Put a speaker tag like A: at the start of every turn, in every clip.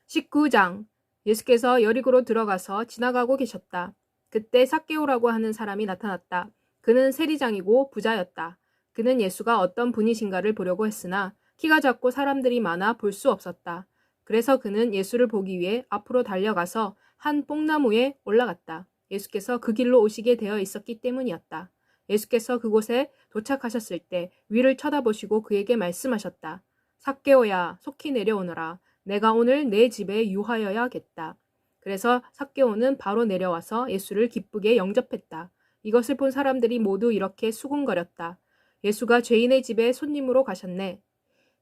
A: 19장. 예수께서 여리고로 들어가서 지나가고 계셨다. 그때 삭개오라고 하는 사람이 나타났다. 그는 세리장이고 부자였다. 그는 예수가 어떤 분이신가를 보려고 했으나 키가 작고 사람들이 많아 볼 수 없었다. 그래서 그는 예수를 보기 위해 앞으로 달려가서 한 뽕나무에 올라갔다. 예수께서 그 길로 오시게 되어 있었기 때문이었다. 예수께서 그곳에 도착하셨을 때 위를 쳐다보시고 그에게 말씀하셨다. 삭개오야, 속히 내려오너라. 내가 오늘 내 집에 유하여야겠다. 그래서 삭개오는 바로 내려와서 예수를 기쁘게 영접했다. 이것을 본 사람들이 모두 이렇게 수군거렸다. 예수가 죄인의 집에 손님으로 가셨네.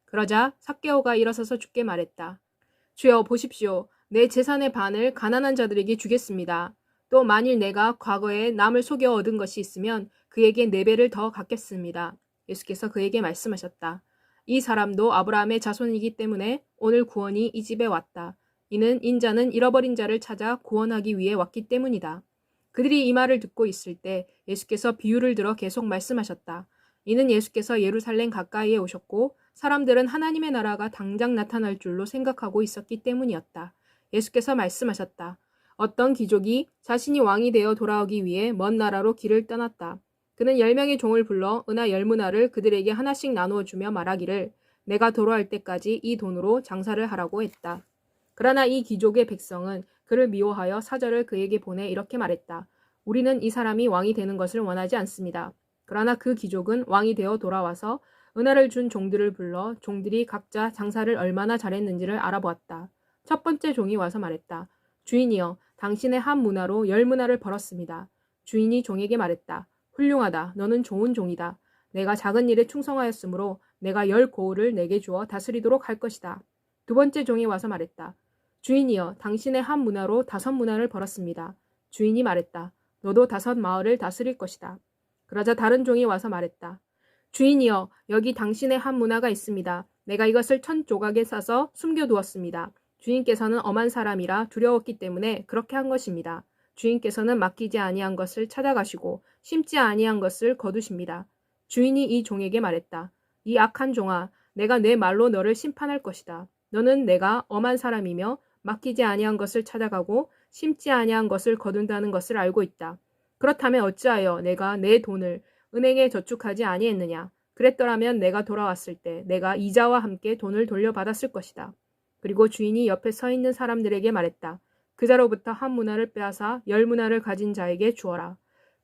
A: 그러자 삭개오가 일어서서 주께 말했다. 주여 보십시오. 내 재산의 반을 가난한 자들에게 주겠습니다. 또 만일 내가 과거에 남을 속여 얻은 것이 있으면 그에게 4배를 더 갚겠습니다. 예수께서 그에게 말씀하셨다. 이 사람도 아브라함의 자손이기 때문에 오늘 구원이 이 집에 왔다. 이는 인자는 잃어버린 자를 찾아 구원하기 위해 왔기 때문이다. 그들이 이 말을 듣고 있을 때 예수께서 비유를 들어 계속 말씀하셨다. 이는 예수께서 예루살렘 가까이에 오셨고 사람들은 하나님의 나라가 당장 나타날 줄로 생각하고 있었기 때문이었다. 예수께서 말씀하셨다. 어떤 귀족이 자신이 왕이 되어 돌아오기 위해 먼 나라로 길을 떠났다. 그는 10명의 종을 불러 은하 10문화를 그들에게 하나씩 나누어 주며 말하기를 내가 돌아올 때까지 이 돈으로 장사를 하라고 했다. 그러나 이 귀족의 백성은 그를 미워하여 사절을 그에게 보내 이렇게 말했다. 우리는 이 사람이 왕이 되는 것을 원하지 않습니다. 그러나 그 귀족은 왕이 되어 돌아와서 은하를 준 종들을 불러 종들이 각자 장사를 얼마나 잘했는지를 알아보았다. 첫 번째 종이 와서 말했다. 주인이여, 당신의 한 문화로 10문화를 벌었습니다. 주인이 종에게 말했다. 훌륭하다. 너는 좋은 종이다. 내가 작은 일에 충성하였으므로 내가 10고을을 내게 주어 다스리도록 할 것이다. 두 번째 종이 와서 말했다. 주인이여, 당신의 한 문화로 5문화를 벌었습니다. 주인이 말했다. 너도 5마을을 다스릴 것이다. 그러자 다른 종이 와서 말했다. 주인이여, 여기 당신의 한 문화가 있습니다. 내가 이것을 10조각에 싸서 숨겨두었습니다. 주인께서는 엄한 사람이라 두려웠기 때문에 그렇게 한 것입니다. 주인께서는 맡기지 아니한 것을 찾아가시고 심지 아니한 것을 거두십니다. 주인이 이 종에게 말했다. 이 악한 종아, 내가 내 말로 너를 심판할 것이다. 너는 내가 엄한 사람이며 맡기지 아니한 것을 찾아가고 심지 아니한 것을 거둔다는 것을 알고 있다. 그렇다면 어찌하여 내가 내 돈을 은행에 저축하지 아니했느냐. 그랬더라면 내가 돌아왔을 때 내가 이자와 함께 돈을 돌려받았을 것이다. 그리고 주인이 옆에 서 있는 사람들에게 말했다. 그 자로부터 한 문화를 빼앗아 10문화를 가진 자에게 주어라.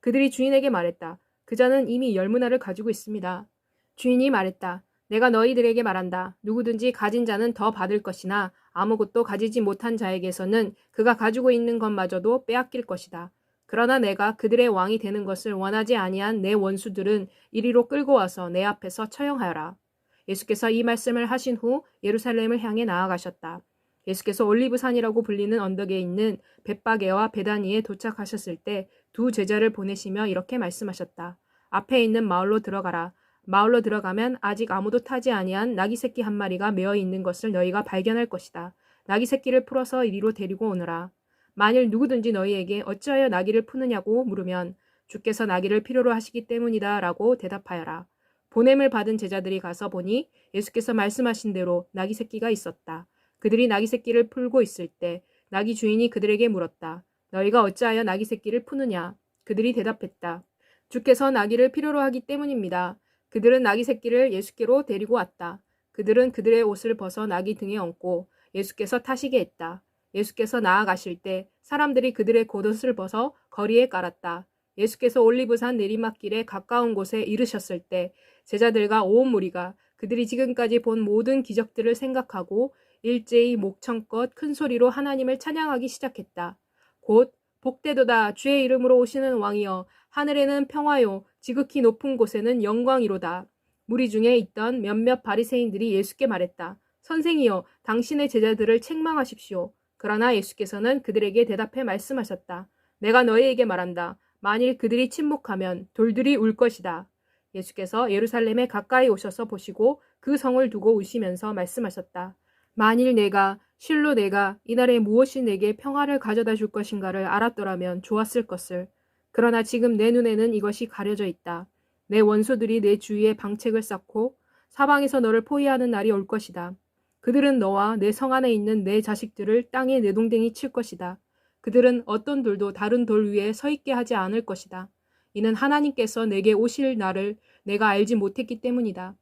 A: 그들이 주인에게 말했다. 그 자는 이미 10문화를 가지고 있습니다. 주인이 말했다. 내가 너희들에게 말한다. 누구든지 가진 자는 더 받을 것이나 아무것도 가지지 못한 자에게서는 그가 가지고 있는 것마저도 빼앗길 것이다. 그러나 내가 그들의 왕이 되는 것을 원하지 아니한 내 원수들은 이리로 끌고 와서 내 앞에서 처형하여라. 예수께서 이 말씀을 하신 후 예루살렘을 향해 나아가셨다. 예수께서 올리브산이라고 불리는 언덕에 있는 벳바게와 베다니에 도착하셨을 때 두 제자를 보내시며 이렇게 말씀하셨다. 앞에 있는 마을로 들어가라. 마을로 들어가면 아직 아무도 타지 아니한 나귀 새끼 한 마리가 메어 있는 것을 너희가 발견할 것이다. 나귀 새끼를 풀어서 이리로 데리고 오너라. 만일 누구든지 너희에게 어찌하여 나귀를 푸느냐고 물으면 주께서 나귀를 필요로 하시기 때문이다 라고 대답하여라. 보냄을 받은 제자들이 가서 보니 예수께서 말씀하신 대로 나귀 새끼가 있었다. 그들이 나귀 새끼를 풀고 있을 때 나귀 주인이 그들에게 물었다. 너희가 어찌하여 나귀 새끼를 푸느냐? 그들이 대답했다. 주께서 나귀를 필요로 하기 때문입니다. 그들은 나귀 새끼를 예수께로 데리고 왔다. 그들은 그들의 옷을 벗어 나귀 등에 얹고 예수께서 타시게 했다. 예수께서 나아가실 때 사람들이 그들의 겉옷을 벗어 거리에 깔았다. 예수께서 올리브산 내리막길에 가까운 곳에 이르셨을 때 제자들과 온 무리가 그들이 지금까지 본 모든 기적들을 생각하고 일제히 목청껏 큰 소리로 하나님을 찬양하기 시작했다. 곧 복되도다 주의 이름으로 오시는 왕이여 하늘에는 평화요 지극히 높은 곳에는 영광이로다. 무리 중에 있던 몇몇 바리새인들이 예수께 말했다. 선생이여 당신의 제자들을 책망하십시오. 그러나 예수께서는 그들에게 대답해 말씀하셨다. 내가 너희에게 말한다. 만일 그들이 침묵하면 돌들이 울 것이다. 예수께서 예루살렘에 가까이 오셔서 보시고 그 성을 두고 우시면서 말씀하셨다. 만일 실로 내가 이날에 무엇이 내게 평화를 가져다 줄 것인가를 알았더라면 좋았을 것을. 그러나 지금 내 눈에는 이것이 가려져 있다. 내 원수들이 내 주위에 방책을 쌓고 사방에서 너를 포위하는 날이 올 것이다. 그들은 너와 내 성 안에 있는 내 자식들을 땅에 내동댕이 칠 것이다. 그들은 어떤 돌도 다른 돌 위에 서 있게 하지 않을 것이다. 이는 하나님께서 내게 오실 날을 내가 알지 못했기 때문이다.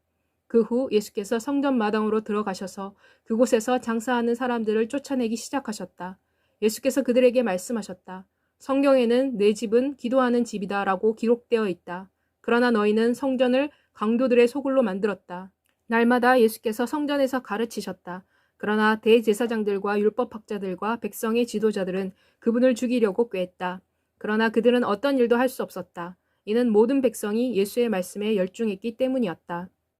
A: 그 후 예수께서 성전 마당으로 들어가셔서 그곳에서 장사하는 사람들을 쫓아내기 시작하셨다. 예수께서 그들에게 말씀하셨다. 성경에는 내 집은 기도하는 집이다 라고 기록되어 있다. 그러나 너희는 성전을 강도들의 소굴로 만들었다. 날마다 예수께서 성전에서 가르치셨다. 그러나 대제사장들과 율법학자들과 백성의 지도자들은 그분을 죽이려고 꾀했다. 그러나 그들은 어떤 일도 할 수 없었다. 이는 모든 백성이 예수의 말씀에 열중했기 때문이었다.